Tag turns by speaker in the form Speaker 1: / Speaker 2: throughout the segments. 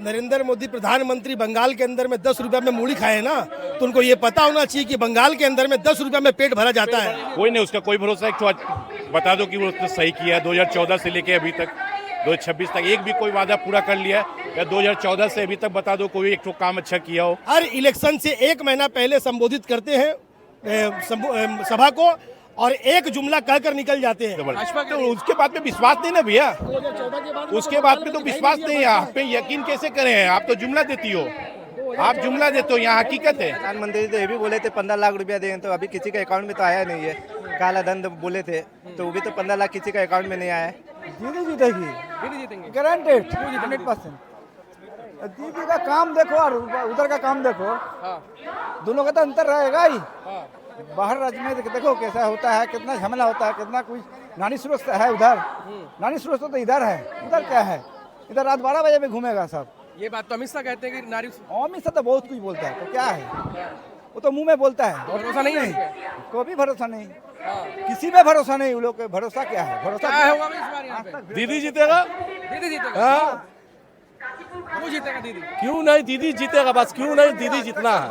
Speaker 1: नरेंद्र मोदी प्रधानमंत्री बंगाल के अंदर में 10 रुपया में मूली खाए ना, तो उनको ये पता होना चाहिए कि बंगाल के अंदर में 10 रुपया में पेट भरा जाता है।
Speaker 2: कोई नहीं, उसका कोई भरोसा है। तो बता दो कि वो उसने सही किया है। 2014 से लेके अभी तक 2026 तक एक भी कोई वादा पूरा कर लिया है, या 2014 से अभी तक बता दो कोई एक तो काम अच्छा किया हो।
Speaker 1: हर इलेक्शन से 1 महीना पहले संबोधित करते हैं सभा को, और एक जुमला कहकर निकल जाते हैं।
Speaker 2: तो उसके बाद में विश्वास नहीं ना भैया, उसके बाद में तो विश्वास नहीं है। आप पे यकीन कैसे करें? आप तो जुमला देती हो, आप जुमला देते हो, यहाँ हकीकत है।
Speaker 3: प्रधानमंत्री तो ये भी बोले थे 15 लाख रुपया देंगे, तो अभी किसी के अकाउंट में तो आया नहीं है। काला धन बोले थे, तो वो भी तो 15 लाख किसी के अकाउंट में नहीं आया है।
Speaker 4: दीदी जीतेगी, गारंटेड 100%। दीदी का काम देखो और उधर का काम देखो, दोनों का तो अंतर रहेगा ही। बाहर राज्य में देखो कैसा होता है, कितना झमेला होता है, कितना कुछ। नानी सुरक्षा है उधर, नानी सुरक्षा तो इधर है, उधर क्या है? इधर रात 12 बजे में घूमेगा सब।
Speaker 5: ये बात तो अमित शाह कहते हैं कि नारी
Speaker 4: अमित शाह तो बहुत कुछ बोलता है, तो क्या है, वो तो मुंह में बोलता है।
Speaker 5: भरोसा नहीं है,
Speaker 4: कोई भी भरोसा नहीं, किसी पे भरोसा नहीं। वो लोग का भरोसा क्या है? भरोसा
Speaker 5: क्या है होगा इस बार यहाँ पे?
Speaker 2: दीदी जीतेगा।
Speaker 5: दीदी जीतेगा। क्यों जीतेगा दीदी?
Speaker 6: क्यों नहीं दीदी जीतेगा, बस क्यों नहीं दीदी जीतना है।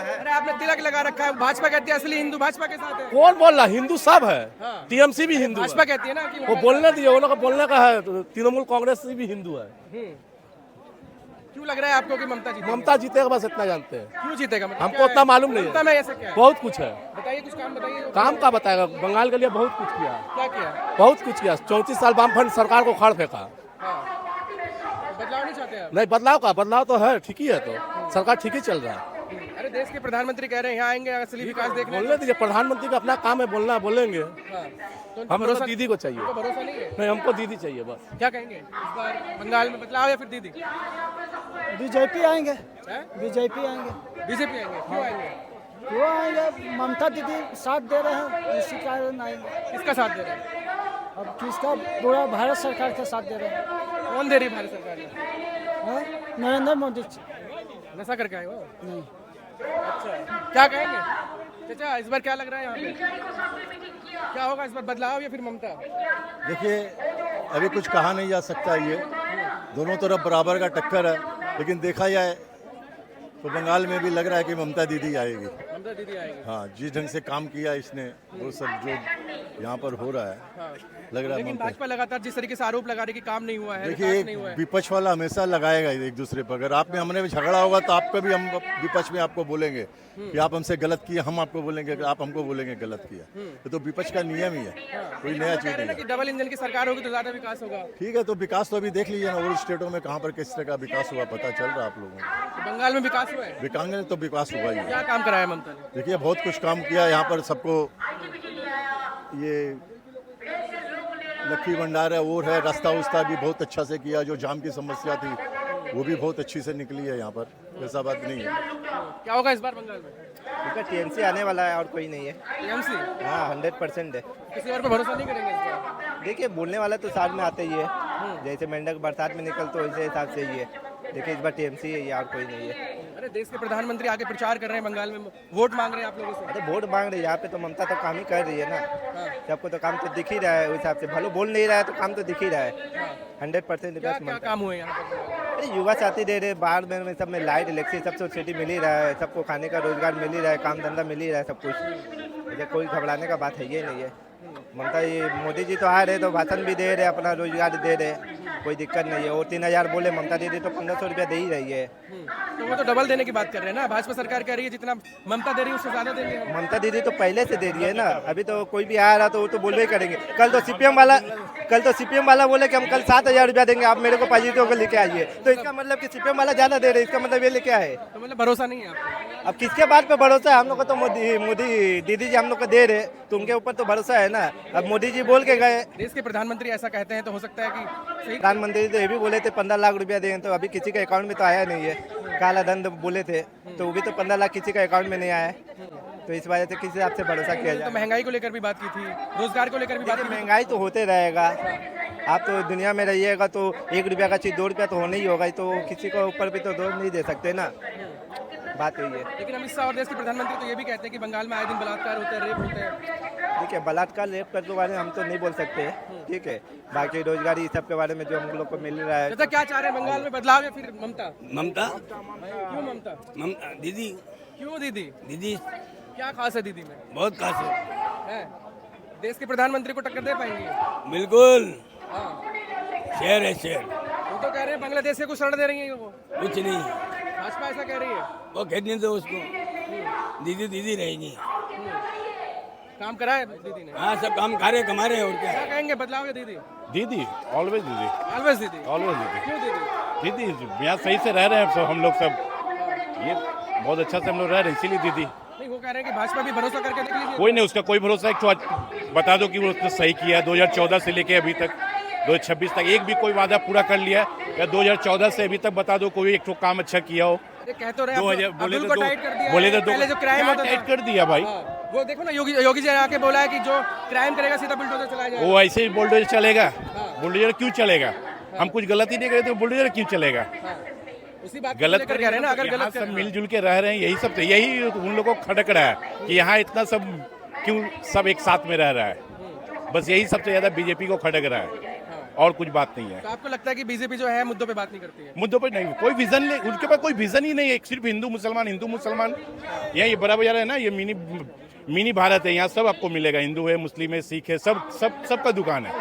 Speaker 5: अरे आपने तिलक लगा रखा है, भाजपा कहती है असली हिंदू भाजपा के साथ है।
Speaker 6: कौन बोल रहा? हिंदू सब है, टीएमसी भी हिंदू
Speaker 5: भाजपा
Speaker 6: है।
Speaker 5: कहती है ना कि
Speaker 6: वो बोलने दिए, उन लोग को बोलने का है। तृणमूल कांग्रेस भी हिंदू है।
Speaker 5: क्यों लग रहा है आपको कि ममता जीतेगी?
Speaker 6: ममता जीतेगा, बस इतना जानते हैं।
Speaker 5: क्यों जीतेगा? मतलब
Speaker 6: हमको उतना मालूम नहीं
Speaker 5: ममता
Speaker 6: है,
Speaker 5: में ऐसा क्या है?
Speaker 6: बहुत कुछ है।
Speaker 5: बताइए, कुछ काम बताइए।
Speaker 6: काम का बताएगा, बंगाल के लिए बहुत कुछ किया,
Speaker 5: क्या किया?
Speaker 6: बहुत कुछ किया। 34 साल वामफ्रंट सरकार को खड़ फेंका।
Speaker 5: बदलाव नहीं चाहते आप?
Speaker 6: नहीं, बदलाव का बदलाव तो है, ठीक ही है, तो सरकार ठीक ही चल रहा है।
Speaker 5: अरे देश के प्रधानमंत्री कह रहे हैं यहाँ आएंगे असली विकास देखने।
Speaker 6: बोलने दीजिए, प्रधानमंत्री का अपना काम है, बोलना बोलेंगे।
Speaker 5: तो
Speaker 6: हम
Speaker 5: भरोसा
Speaker 6: दीदी को चाहिए,
Speaker 5: उनको भरोसा नहीं है?
Speaker 6: नहीं हमको दीदी चाहिए बस।
Speaker 5: क्या कहेंगे इस बार बंगाल में बदलाव या फिर दीदी?
Speaker 4: बीजेपी आएंगे, बीजेपी आएंगे।
Speaker 5: बीजेपी आएंगे? क्यों आएंगे?
Speaker 4: क्यों आएंगे? ममता दीदी साथ दे रहे हैं, इसी कारण आएंगे।
Speaker 5: किसका साथ दे रहे हैं?
Speaker 4: अब किसका? पूरा भारत सरकार के साथ दे रहे हैं।
Speaker 5: कौन दे रही है भारत सरकार ने?
Speaker 4: हाँ? नरेंद्र मोदी जी।
Speaker 5: नशा करके आए हो?
Speaker 4: नहीं,
Speaker 5: अच्छा, क्या कहेंगे चाचा, इस बार क्या लग रहा है यहाँ पे? क्या होगा इस बार, बदलाव या फिर ममता?
Speaker 7: देखिए, अभी कुछ कहा नहीं जा सकता। ये दोनों तरफ बराबर का टक्कर है, लेकिन देखा जाए तो बंगाल में भी लग रहा है कि ममता दीदी आएगी।
Speaker 5: ममता दीदी आएगी?
Speaker 7: हाँ, जिस ढंग से काम किया इसने, वो सब जो यहाँ पर हो रहा है, लग रहा है
Speaker 5: लेकिन
Speaker 7: ममता।
Speaker 5: भाजपा लगातार जिस तरीके से आरोप लगा रही कि काम नहीं हुआ है,
Speaker 7: देखिए,
Speaker 5: विकास नहीं हुआ है।
Speaker 7: विपक्ष वाला हमेशा लगाएगा एक दूसरे पर। अगर आप में हमने भी झगड़ा होगा तो आपका भी हम विपक्ष में आपको बोलेंगे कि आप हमसे गलत किया, हम आपको बोलेंगे कि आप हमको बोलेंगे गलत किया। ये तो विपक्ष का नियम ही है, कोई नया चीज नहीं
Speaker 5: कि
Speaker 7: है।
Speaker 5: डबल इंजन की सरकार होगी तो ज्यादा विकास होगा।
Speaker 7: ठीक है, तो विकास तो अभी देख लीजिए ना, और स्टेटों में कहाँ पर किस तरह का विकास हुआ पता चल रहा है आप लोगों को।
Speaker 5: तो बंगाल में विकास हुआ है?
Speaker 7: विकांग ने तो विकास हुआ ही है।
Speaker 5: क्या काम कराया ममता ने?
Speaker 7: देखिए, बहुत कुछ काम किया यहाँ पर सबको। ये लक्ष्मी भंडार है और है, रास्ता उस्ता भी बहुत अच्छा से किया। जो जाम की समस्या थी वो भी बहुत अच्छी से निकली है यहाँ पर, ऐसा बात नहीं है।
Speaker 5: क्या होगा इस बार बंगाल में?
Speaker 3: उनका टीएमसी आने वाला है और कोई नहीं है।
Speaker 5: टीएमसी?
Speaker 3: हाँ, 100% है।
Speaker 5: किसी और पे भरोसा नहीं करेंगे इस बार?
Speaker 3: देखिए, बोलने वाला तो साथ में आते ही है, जैसे मेंढक बरसात में निकलते वैसे हिसाब से ही है। देखिए, इस बार टीएमसी है, ये और कोई नहीं है।
Speaker 5: अरे देश के प्रधानमंत्री आगे प्रचार कर रहे हैं बंगाल में, वोट मांग रहे हैं आप लोगों से।
Speaker 3: अरे वोट मांग रहे हैं यहाँ पे, तो ममता तो काम ही कर रही है ना। सबको तो काम तो दिख ही रहा है, उस हिसाब से भले बोल नहीं रहा है तो काम तो दिख ही रहा है। 100%
Speaker 5: क्या क्या काम हुए यहाँ पर?
Speaker 3: अरे युवा साथी दे रहे, बाहर में सब में लाइट इलेक्ट्रिक सब सब्सिडी मिल ही रहा है, सबको खाने का रोजगार मिल ही रहा है, काम धंधा मिल ही रहा है, सब कुछ। इधर कोई घबराने का बात है ये नहीं है। ममता ये मोदी जी तो आ रहे तो भाषण भी दे रहे, अपना रोजगार दे रहे, कोई दिक्कत नहीं है। और 3000 बोले, ममता दीदी तो 1500 रुपया दे ही रही है।
Speaker 5: तो वो तो डबल देने की बात कर रहे हैं ना, भाजपा सरकार कह रही है जितना ममता दे रही है उससे ज्यादा देंगे हम।
Speaker 3: ममता दीदी तो पहले से दे रही है ना, अभी तो कोई भी आ रहा तो वो तो बोलवे करेंगे। कल तो सीपीएम वाला बोले कि हम कल 7000 रुपया देंगे, आप मेरे को पॉजिटिव होकर लेके आइए। तो इसका मतलब कि सीपीएम वाला ज्यादा दे रहे, इसका मतलब ये लेके आए।
Speaker 5: तो मतलब भरोसा नहीं है आपको?
Speaker 3: अब किसके बात पे भरोसा है? हम लोग को तो मोदी दीदी जी हम लोग को दे रहे, तो उनके ऊपर तो भरोसा है ना। अब मोदी जी बोल के गए,
Speaker 5: देश के प्रधानमंत्री ऐसा कहते हैं तो हो सकता है कि सही।
Speaker 3: प्रधानमंत्री तो ये भी बोले थे 15 लाख रुपया देंगे, तो अभी किसी के अकाउंट में तो आया नहीं है। काला धन बोले थे, तो वो भी तो 15 लाख किसी के अकाउंट में नहीं आया है। तो इस वजह से किस हिसाब से भरोसा किया
Speaker 5: तो
Speaker 3: जाए?
Speaker 5: महंगाई को लेकर भी बात की थी, रोजगार को लेकर भी बात की थी।
Speaker 3: महंगाई तो होते रहेगा। आप तो दुनिया में रहिएगा तो 1 रुपया का चीज़ 2 रुपया तो होना ही होगा, तो किसी को ऊपर भी तो दो नहीं दे सकते ना। बात यही है।
Speaker 5: लेकिन अमित शाह और देश के प्रधानमंत्री तो ये भी कहते हैं कि बंगाल में आए दिन बलात्कार होते हैं, रेप होते हैं।
Speaker 3: ठीक है, बलात्कार रेप कर के बारे में हम तो नहीं बोल सकते, ठीक है। बाकी रोजगारी इस सब के बारे में जो हम लोग को मिल रहा है।
Speaker 5: चाचा क्या चाह रहे हैं, बंगाल में बदलाव या फिर ममता?
Speaker 8: ममता
Speaker 5: क्यों ममता?
Speaker 8: दीदी
Speaker 5: क्यों दीदी?
Speaker 8: दीदी
Speaker 5: क्या खास है दीदी में?
Speaker 8: बहुत खास
Speaker 5: है? देश के प्रधानमंत्री को टक्कर दे पाएंगे?
Speaker 8: बिल्कुल
Speaker 5: हाँ।
Speaker 8: शेर है शेर।
Speaker 5: वो तो कह रहे हैं बांग्लादेश को शरण दे रही है वो।
Speaker 8: कुछ नहीं,
Speaker 5: भाजपा ऐसा कह रही है।
Speaker 8: वो कहने दो उसको, दीदी दीदी रहेगी।
Speaker 5: काम करा है दीदी ने?
Speaker 8: हाँ, सब काम खा रहे कमा रहे और क्या।
Speaker 5: क्या कहेंगे, बदलाव है दीदी?
Speaker 2: दीदी ऑलवेज दीदी,
Speaker 5: ऑलवेज दीदी।
Speaker 2: ऑलवेज दीदी।
Speaker 5: क्यों दीदी?
Speaker 2: दीदी यहाँ सही से रह रहे हैं सब, हम लोग सब ये बहुत अच्छा से हम लोग रह रहे हैं, इसीलिए दीदी।
Speaker 5: नहीं, वो कह रहे हैं कि भाजपा भी भरोसा करके देख लीजिए।
Speaker 2: कोई नहीं, उसका कोई भरोसा। एक तो बता दो कि वो उसने सही किया है 2014 से लेके अभी तक 2026 तक एक भी कोई वादा पूरा कर लिया है, या 2014 से अभी तक बता दो कोई एक तो काम अच्छा किया हो।
Speaker 5: अरे कह तो रहे हैं,
Speaker 2: 2000
Speaker 5: अब्दुल को टाइट कर दिया।
Speaker 2: बोले तो
Speaker 5: पहले जो क्राइम होता था
Speaker 2: टाइट कर दिया भाई।
Speaker 5: हाँ, वो देखो ना, योगी जी ने आके बोला है कि जो क्राइम करेगा सीधा बुलडोजर चलाया जाएगा।
Speaker 2: वो ऐसे ही बुलडोजर चलेगा? बुलडोजर क्यों चलेगा? हम कुछ गलत ही नहीं करे तो बुलडोजर क्यों चलेगा?
Speaker 5: उसी बात
Speaker 2: गलत
Speaker 5: कर रहे हैं ना, अगर
Speaker 2: यहाँ
Speaker 5: गलत
Speaker 2: सब मिलजुल के रह रहे हैं, यही सब, यही उन लोगों को खटक रहा है कि यहाँ इतना सब क्यों सब एक साथ में रह रहा है। बस यही सबसे ज्यादा बीजेपी को खटक रहा है, और कुछ बात नहीं है।
Speaker 5: तो आपको लगता है कि बीजेपी जो है मुद्दों पे बात नहीं करती है?
Speaker 2: मुद्दों पर नहीं, कोई विजन नहीं, उनके पास कोई विजन ही नहीं है। सिर्फ हिंदू मुसलमान यहाँ ये बड़ा बाजार है ना, ये मिनी भारत है, यहाँ सब आपको मिलेगा। हिंदू है, मुस्लिम है, सिख है, सबका दुकान है।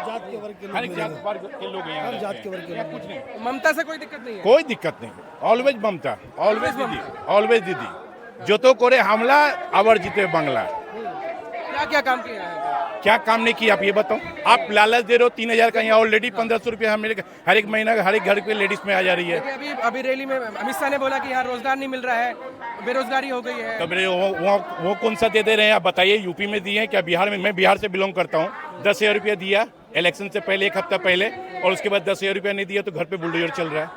Speaker 2: हर एक जात के लोग यहाँ रहते हैं। कुछ नहीं,
Speaker 5: ममता से कोई दिक्कत नहीं है?
Speaker 2: कोई दिक्कत नहीं। ऑलवेज ममता, ऑलवेज दीदी, ऑलवेज दीदी। जो तो करे हमला आवर जीते बांग्ला।
Speaker 5: क्या क्या काम किया है?
Speaker 2: क्या काम नहीं किया आप ये बताओ। आप लालच दे रहे हो 3000 का, यहाँ ऑलरेडी 1500 रुपया मेरे हर एक महीना हर एक घर पे लेडीज में आ जा रही है।
Speaker 5: अभी रैली में अमित शाह ने बोला कि यहाँ रोजगार नहीं मिल रहा है, बेरोजगारी हो गई है।
Speaker 2: तो मेरे वो कौन सा दे रहे हैं आप बताइए? यूपी में दिए हैं क्या? बिहार में? मैं बिहार से बिलोंग करता हूँ। 10,000 रुपया दिया इलेक्शन से पहले, एक हफ्ता पहले, और उसके बाद 10,000 रुपया नहीं दिया तो घर पे बुलडोजर चल रहा है।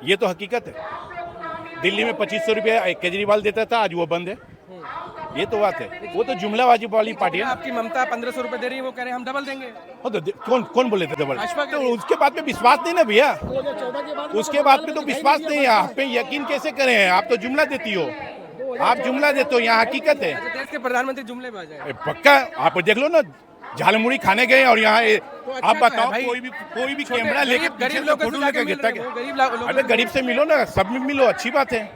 Speaker 2: ये तो हकीकत है। दिल्ली में 2500 रुपया केजरीवाल देता था, आज वो बंद है। ये तो बात है, वो तो जुमलाबाजी वाली पार्टी है।
Speaker 5: आपकी ममता 1500 रुपए दे रही है, वो कह रहे हैं हम डबल देंगे।
Speaker 2: तो कौन बोले थे डबल? तो उसके बाद में विश्वास नहीं ना भैया, उसके बाद में तो विश्वास नहीं है। आप पे यकीन कैसे करें? आप तो जुमला देती हो, आप जुमला देते हो, यहाँ हकीकत है।
Speaker 5: देश के प्रधानमंत्री जुमले में आ जाए।
Speaker 2: पक्का आप देख लो ना, झालमुड़ी खाने गए और यहाँ आप बताओ, कोई भी कैमरा लेके
Speaker 5: गरीब लोग
Speaker 2: फोटो लेके गिरता क्या?
Speaker 5: गरीब
Speaker 2: गरीब से मिलो ना, सब में मिलो, अच्छी बात है,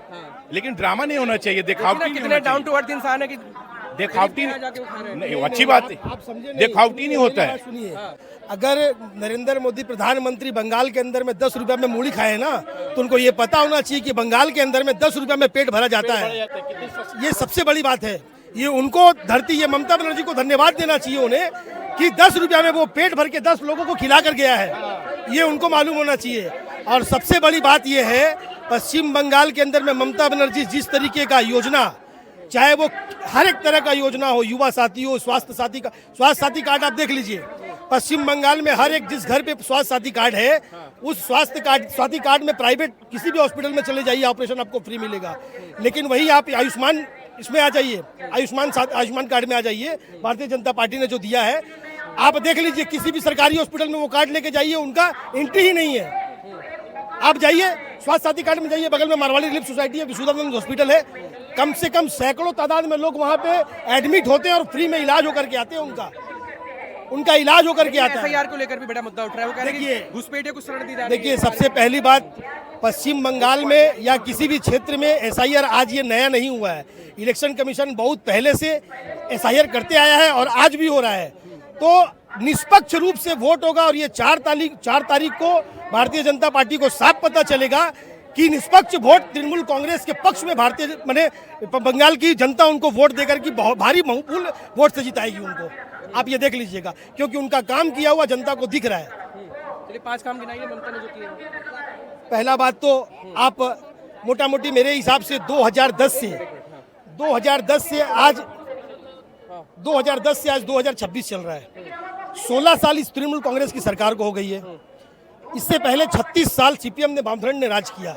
Speaker 2: लेकिन ड्रामा नहीं होना चाहिए, दिखावटी।
Speaker 5: कितने डाउन टू अर्थ इंसान है कि
Speaker 2: दिखावटी नहीं, अच्छी बात है, दिखावटी नहीं होता है।
Speaker 1: सुनिए, अगर नरेंद्र मोदी प्रधानमंत्री बंगाल के अंदर में 10 रुपया में मूली खाए ना, तो उनको ये पता होना चाहिए कि बंगाल के अंदर में 10 रुपया में पेट भरा जाता है। ये सबसे बड़ी बात है। ये उनको धरती, ये ममता बनर्जी को धन्यवाद देना चाहिए उन्हें कि 10 रुपया में वो पेट भर के 10 लोगों को खिला कर गया है। ये उनको मालूम होना चाहिए। और सबसे बड़ी बात ये है, पश्चिम बंगाल के अंदर में ममता बनर्जी जिस तरीके का योजना, चाहे वो हर एक तरह का योजना हो, युवा साथी हो, स्वास्थ्य साथी कार्ड आप देख लीजिए। पश्चिम बंगाल में हर एक जिस घर पे स्वास्थ्य साथी कार्ड है, उस साथी कार्ड में प्राइवेट किसी भी हॉस्पिटल में चले जाइए, ऑपरेशन आपको फ्री मिलेगा। लेकिन वही आप आयुष्मान इसमें आ जाइए, आयुष्मान कार्ड में आ जाइए, भारतीय जनता पार्टी ने जो दिया है, आप देख लीजिए किसी भी सरकारी हॉस्पिटल में वो कार्ड लेके जाइए, उनका एंट्री ही नहीं है। आप जाइए स्वास्थ्य साथी कार्ड में जाइए, बगल में मारवाड़ी रिलीफ सोसाइटी है, विशुद्धानंद हॉस्पिटल है, कम से कम सैकड़ों तादाद में लोग वहाँ पे एडमिट होते हैं और फ्री में इलाज होकर के आते हैं। उनका इलाज होकर के आता है।
Speaker 5: एसआईआर को लेकर भी बड़ा मुद्दा उठ रहा है, वो कह रहे हैं कि घुसपैठियों को शरण दी जा रही है।
Speaker 1: देखिए, सबसे पहली बात, पश्चिम बंगाल में या किसी भी क्षेत्र में एसआईआर आज ये नया नहीं हुआ है। इलेक्शन कमीशन बहुत पहले से एसआईआर करते आया है और आज भी हो रहा है। तो निष्पक्ष रूप से वोट होगा और ये 4 तारीख को भारतीय जनता पार्टी को साफ पता चलेगा कि निष्पक्ष वोट तृणमूल कांग्रेस के पक्ष में भारतीय माने बंगाल की जनता उनको वोट देकर की बहुत भारी बहुमूल्य वोट से जिताएगी उनको। आप ये देख लीजिएगा, क्योंकि उनका काम किया हुआ जनता को दिख रहा है।
Speaker 5: चलिए 5 काम गिनाइए ममता ने जो किए।
Speaker 1: पहला बात तो आप मोटा मोटी मेरे हिसाब से 2010 से आज 2026 चल रहा है। 16 साल इस तृणमूल कांग्रेस की सरकार को हो गई है। इससे पहले 36 साल सीपीएम ने वामफ्रंट ने राज किया।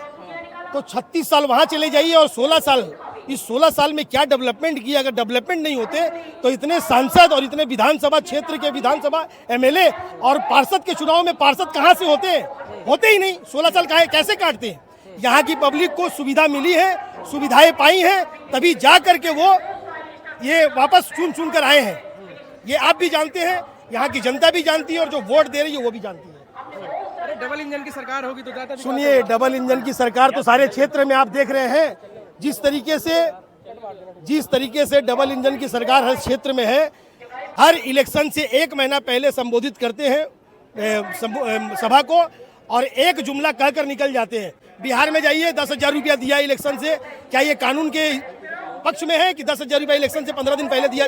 Speaker 1: तो 36 साल वहां चले जाइए और 16 साल, इस 16 साल में क्या डेवलपमेंट किया? अगर डेवलपमेंट नहीं होते तो इतने सांसद और इतने विधानसभा क्षेत्र के विधानसभा एमएलए और पार्षद के चुनाव में पार्षद कहां से होते ही नहीं। 16 साल कैसे काटते हैं? यहाँ की पब्लिक को सुविधा मिली है, सुविधाएं पाई हैं, तभी जा करके वो ये वापस चुन कर आए हैं। ये आप भी जानते हैं, यहाँ की जनता भी जानती है और जो वोट दे रही है वो भी जानती है।
Speaker 5: अरे डबल इंजन की सरकार होगी तो ज्यादा
Speaker 1: सुनिए, डबल इंजन की सरकार तो सारे क्षेत्र में आप देख रहे हैं, जिस तरीके से डबल इंजन की सरकार हर क्षेत्र में है। हर इलेक्शन से 1 महीना पहले संबोधित करते हैं सभा को और एक जुमला कहकर निकल जाते हैं। बिहार में जाइए, 10,000 रुपया दिया इलेक्शन से, क्या ये कानून के पक्ष में है कि 10,000 रुपया इलेक्शन से 15 दिन पहले दिया?